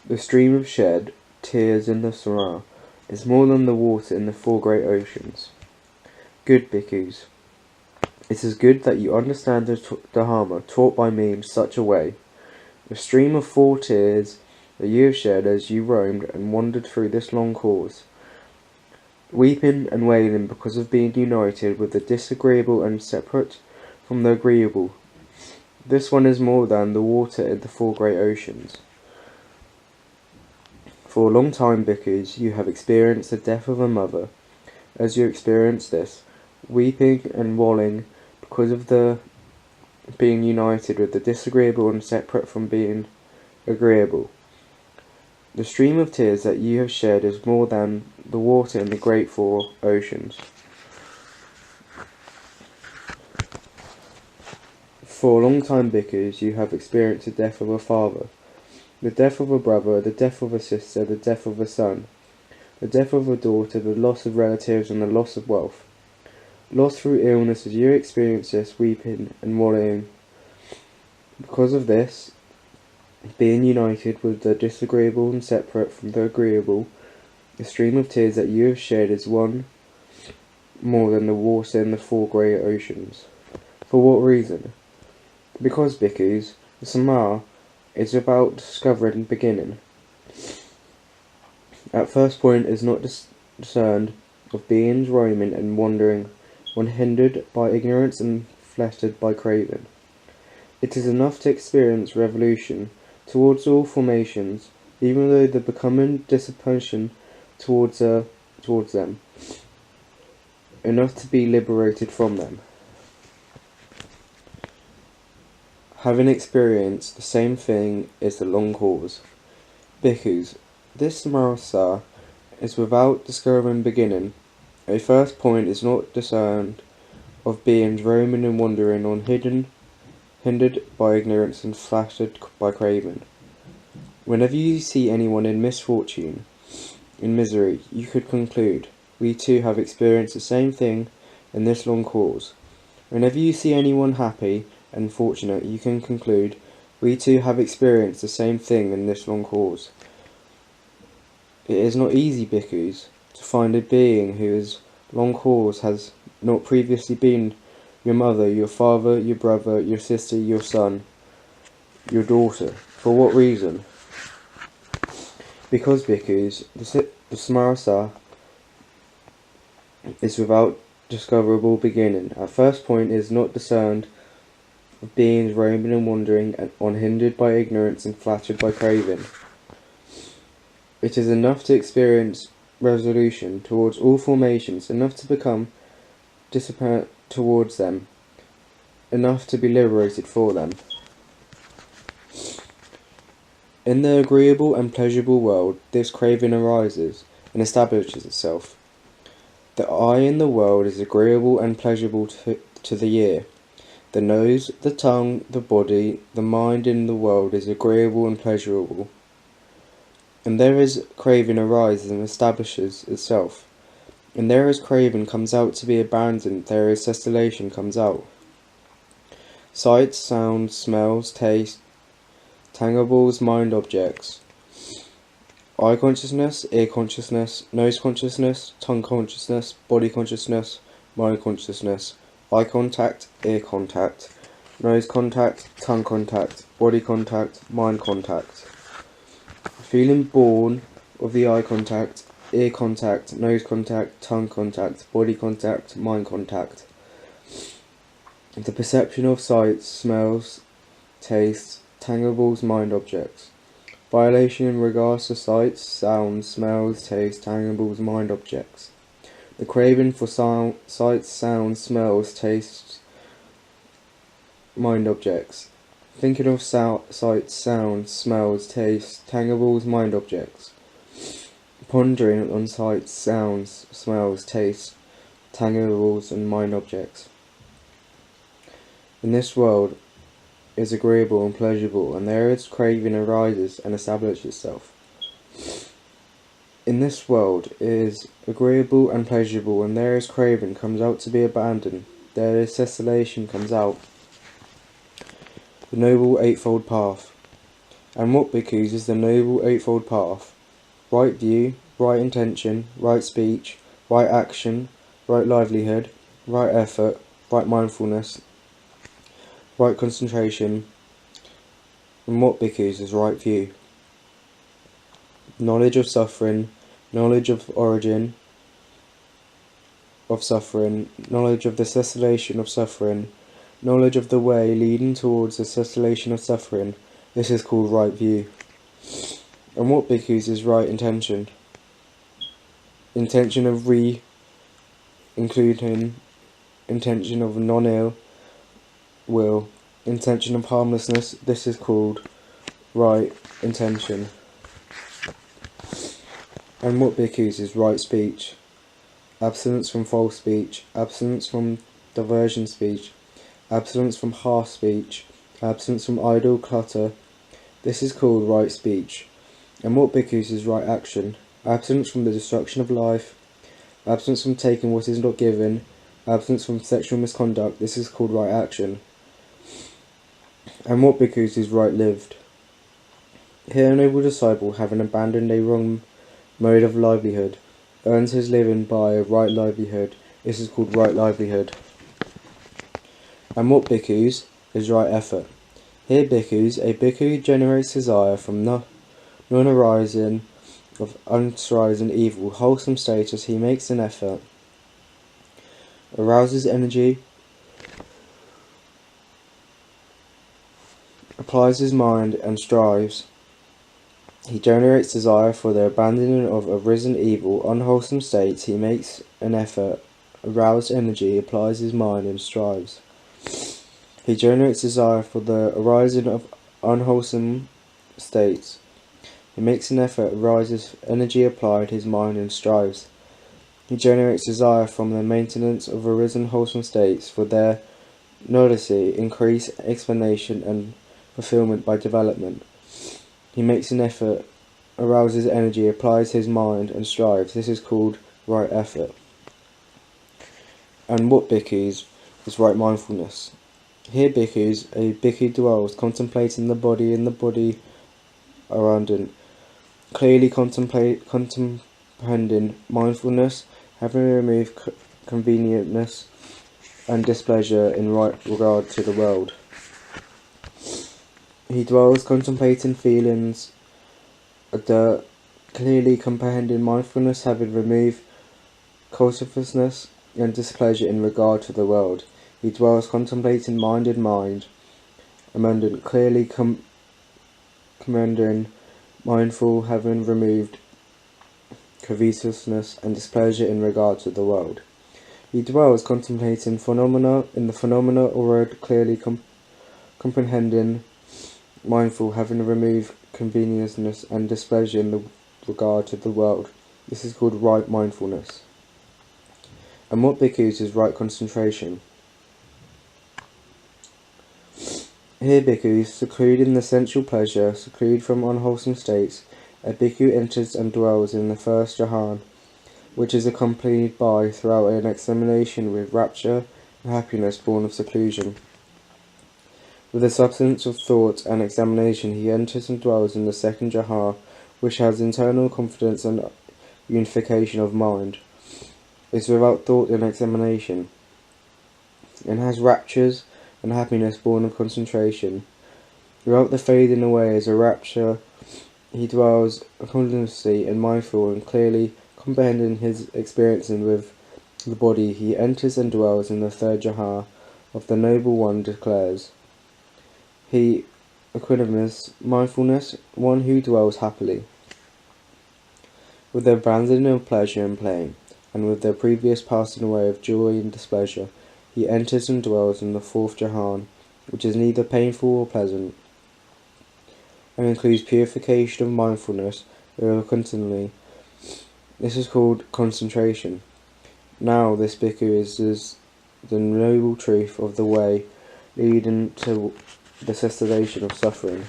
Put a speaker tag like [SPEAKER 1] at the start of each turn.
[SPEAKER 1] The stream of shed tears in the Samara is more than the water in the four great oceans. Good bhikkhus, it is good that you understand the Dharma taught by me in such a way. The stream of four tears that you have shed as you roamed and wandered through this long course, weeping and wailing because of being united with the disagreeable and separate from the agreeable. This one is more than the water in the four great oceans. For a long time, bhikkhus, you have experienced the death of a mother. As you experience this, weeping and wailing because of the being united with the disagreeable and separate from being agreeable. The stream of tears that you have shed is more than the water in the great four oceans. For a long time, bhikkhus, you have experienced the death of a father, the death of a brother, the death of a sister, the death of a son, the death of a daughter, the loss of relatives, and the loss of wealth. Lost through illness, as you experience this, weeping and wailing. Because of this, being united with the disagreeable and separate from the agreeable, the stream of tears that you have shed is one more than the water in the four great oceans. For what reason? Because, bhikkhus, the Samara is about discovering beginning. At first point is not discerned of beings roaming and wandering, when hindered by ignorance and flattered by craving. It is enough to experience revolution towards all formations, even though the becoming dissipation towards them, enough to be liberated from them. Having experienced the same thing is the long cause. Bhikkhus, this samsara is without discovering beginning. A first point is not discerned of beings roaming and wandering on hindered by ignorance and flattered by craving. Whenever you see anyone in misfortune, in misery, you could conclude, we too have experienced the same thing in this long cause. Whenever you see anyone happy and fortunate, you can conclude, we too have experienced the same thing in this long cause. It is not easy, bhikkhus, to find a being whose long cause has not previously been your mother, your father, your brother, your sister, your son, your daughter. For what reason? Because, bhikkhus, the samsara is without discoverable beginning. At first point is not discerned of beings roaming and wandering and unhindered by ignorance and flattered by craving. It is enough to experience resolution towards all formations, enough to become dissipate towards them, enough to be liberated for them. In the agreeable and pleasurable world, this craving arises and establishes itself. The eye in the world is agreeable and pleasurable to the ear. The nose, the tongue, the body, the mind in the world is agreeable and pleasurable. And there is craving arises and establishes itself. And there is craving comes out to be abandoned, there is cessation comes out. Sights, sounds, smells, taste, tangibles, mind objects. Eye consciousness, ear consciousness, nose consciousness, tongue consciousness, body consciousness, mind consciousness. Eye contact, ear contact, nose contact, tongue contact, body contact, mind contact. Feeling born of the eye contact, ear contact, nose contact, tongue contact, body contact, mind contact. The perception of sights, smells, tastes, tangibles, mind objects. Violation in regards to sights, sounds, smells, tastes, tangibles, mind objects. The craving for sights, sounds, smells, tastes, mind objects. Thinking of sights, sounds, smells, tastes, tangibles, mind objects. Pondering on sights, sounds, smells, tastes, tangibles, and mind objects. In this world is agreeable and pleasurable, and there its craving arises and establishes itself. In this world is agreeable and pleasurable, and there is craving comes out to be abandoned, there is cessation comes out. The Noble Eightfold Path. And what bhikkhus is the Noble Eightfold Path: right view, right intention, right speech, right action, right livelihood, right effort, right mindfulness, right concentration. And what bhikkhus is right view: knowledge of suffering, knowledge of origin of suffering, knowledge of the cessation of suffering, knowledge of the way leading towards the cessation of suffering. This is called right view. And what bhikkhus is right intention: intention of including intention of non-ill will, intention of harmlessness. This is called right intention. And what bhikkhus is right speech: abstinence from false speech, abstinence from diversion speech, abstinence from harsh speech, abstinence from idle clutter. This is called right speech. And what bhikkhus is right action: abstinence from the destruction of life, abstinence from taking what is not given, abstinence from sexual misconduct. This is called right action. And what bhikkhus is right lived: here a noble disciple, having abandoned a wrong mode of livelihood, earns his living by a right livelihood. This is called right livelihood. And what bhikkhus is right effort: here bhikkhus, a bhikkhu generates desire from non-arising of unarising evil, wholesome status. He makes an effort, arouses energy, applies his mind and strives. He generates desire for the abandoning of arisen evil, unwholesome states. He makes an effort, aroused energy, applies his mind and strives. He generates desire for the arising of unwholesome states. He makes an effort, arises energy, applied his mind and strives. He generates desire from the maintenance of arisen wholesome states, for their nullity, increase, explanation and fulfillment by development. He makes an effort, arouses energy, applies his mind and strives. This is called right effort. And what bhikkhus is right mindfulness: here bhikkhus, a bhikkhu dwells contemplating the body and the body around him, clearly comprehending mindfulness, having removed convenientness and displeasure in right regard to the world. He dwells contemplating feelings, clearly comprehending mindfulness, having removed covetousness and displeasure in regard to the world. He dwells contemplating mind and mind, amending, clearly commending, mindful, having removed covetousness and displeasure in regard to the world. He dwells contemplating phenomena in the phenomena or word, clearly comprehending, mindful, having removed convenientness and displeasure in the regard to the world. This is called right mindfulness. And what bhikkhus is right concentration: here bhikkhus, secluding the sensual pleasure, secluded from unwholesome states, a bhikkhu enters and dwells in the first jhanan, which is accompanied by, throughout an examination with rapture and happiness born of seclusion. With the substance of thought and examination, he enters and dwells in the second jhana, which has internal confidence and unification of mind, is without thought and examination, and has raptures and happiness born of concentration. Without the fading away as a rapture, he dwells continuously and mindful and clearly comprehending his experiencing with the body. He enters and dwells in the third jhana of the Noble One declares. He equanimous, mindfulness, one who dwells happily. With the abandoning of pleasure and pain, and with the previous passing away of joy and displeasure, he enters and dwells in the fourth jhanan, which is neither painful or pleasant, and includes purification of mindfulness continually. This is called concentration. Now this bhikkhu is the noble truth of the way leading to the cessation of suffering.